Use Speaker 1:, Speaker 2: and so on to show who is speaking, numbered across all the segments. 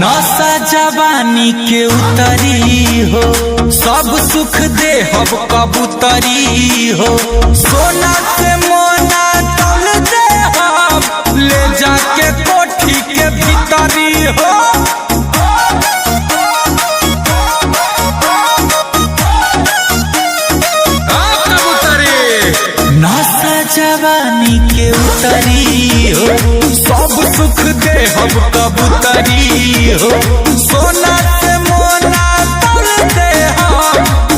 Speaker 1: नशा जवानी के उतरी हो, सब सुख दे हब कबूतरी हो। सोना से मोना तोल दे हम, ले जाके कोठी के भीतरी हो। नशा जवानी के उतरी हो, सब सुख दे हम कबूतरी हो। सोना से मोना तोल दे हम,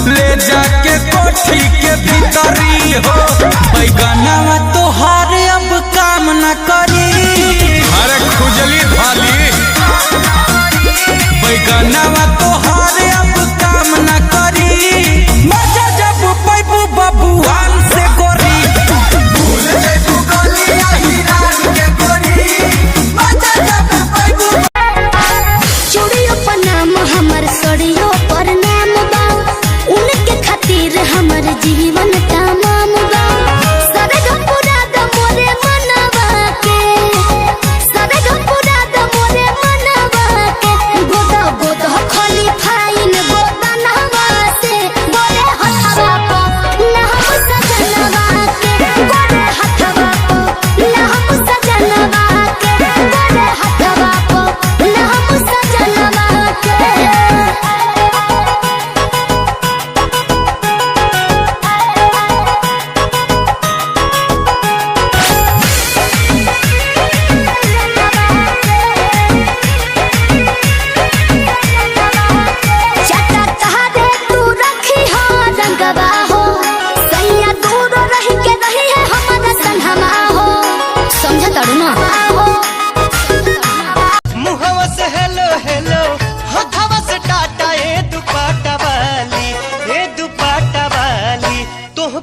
Speaker 1: ले जाके कोठी के भीतरी हो। बैगनवा तोहार अब काम न करी, अरे खुजली धाली। बैगनवा तोहार अब काम न करी, मजा जब पैबू बबुआन से गोरी।
Speaker 2: जीवन तमाम बा सरगम पूरा द मोरे मनवा के, सरगम पूरा द मोरे मनवा के। गोदा गोदा खाली फाइन गोदा नहवा से, गोरे हथवा को ना हम सजनवा के, गोरे हथवा को ना हम सजनवा के, गोरे हथवा को ना हम सजनवा के।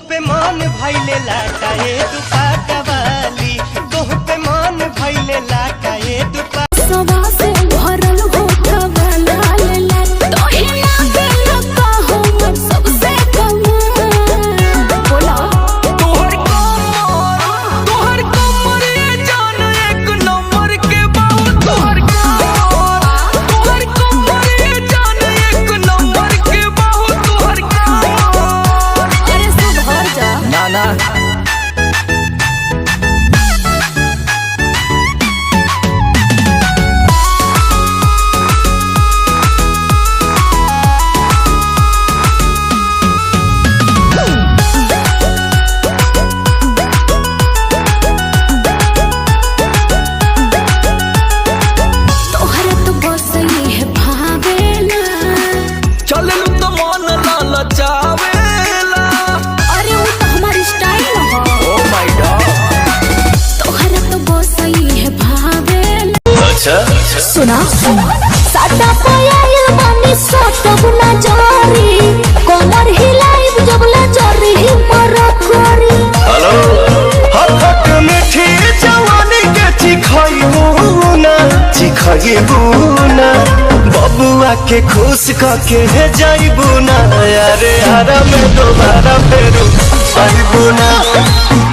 Speaker 3: पे मान भइले लाटा ए दुपाटा वाली, तोह पे मान भइले लाटा ए दुपाटा।
Speaker 2: सवा से भरल होठा वाला लेला, तोही लागे लगा हो मन सबसे कमाल। बोला
Speaker 1: तोहर कमर ये जान एक नंबर के बाबू। तोहर कमर ये जान एक नंबर के बाबू। तोहर
Speaker 2: अरे सुधर जा
Speaker 1: नाना
Speaker 2: तोहरा तो बस ये भावेला,
Speaker 1: चललू तो मन ललचावेला।
Speaker 2: अरे वो तो हमारी स्टाइल हो।
Speaker 1: ओ माय गॉड,
Speaker 2: तोहरा तो बस ये भावेला।
Speaker 1: अच्छा
Speaker 2: सुना साटा पयाइल बानी सोटब ना जारी, कमर हिलाइब जबला जरी मर करी।
Speaker 1: हेलो
Speaker 3: हट मीठी जवानी के चिखइबू ना, बबुआ के खुश करके जाइबू ना। अरे हरा में दोबारा फेरू आइबू ना,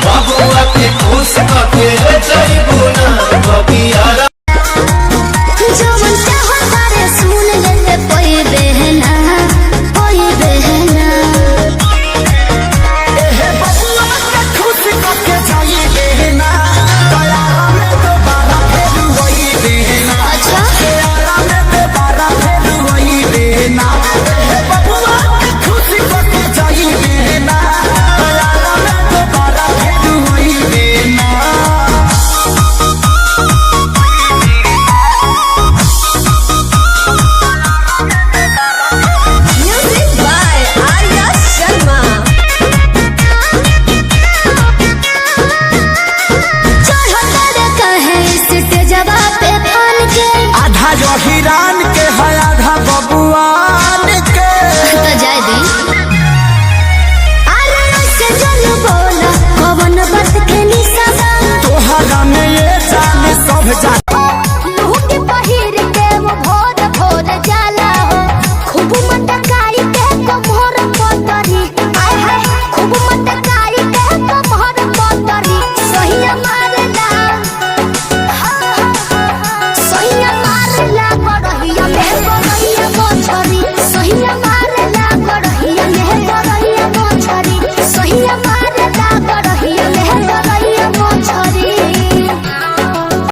Speaker 3: बबुआ के खुश करके जाइबू ना। बबियारा
Speaker 2: जवन चाहत रे सुन ले कोई बहना, कोई बहना।
Speaker 3: बबुआ के खुश करके जाइबू ना, दया में दोबारा फेरू आइबू ना।
Speaker 2: अच्छा
Speaker 3: दया में दोबारा फेरू आइबू ना। बबुआ के खुश करके जाइबू ना, दया में दोबारा फेरू आइबू ना।
Speaker 2: Music by Arya Sharma. चढ़त रे कहे स्टेजवा पे फान के,
Speaker 3: आधा जो हीरा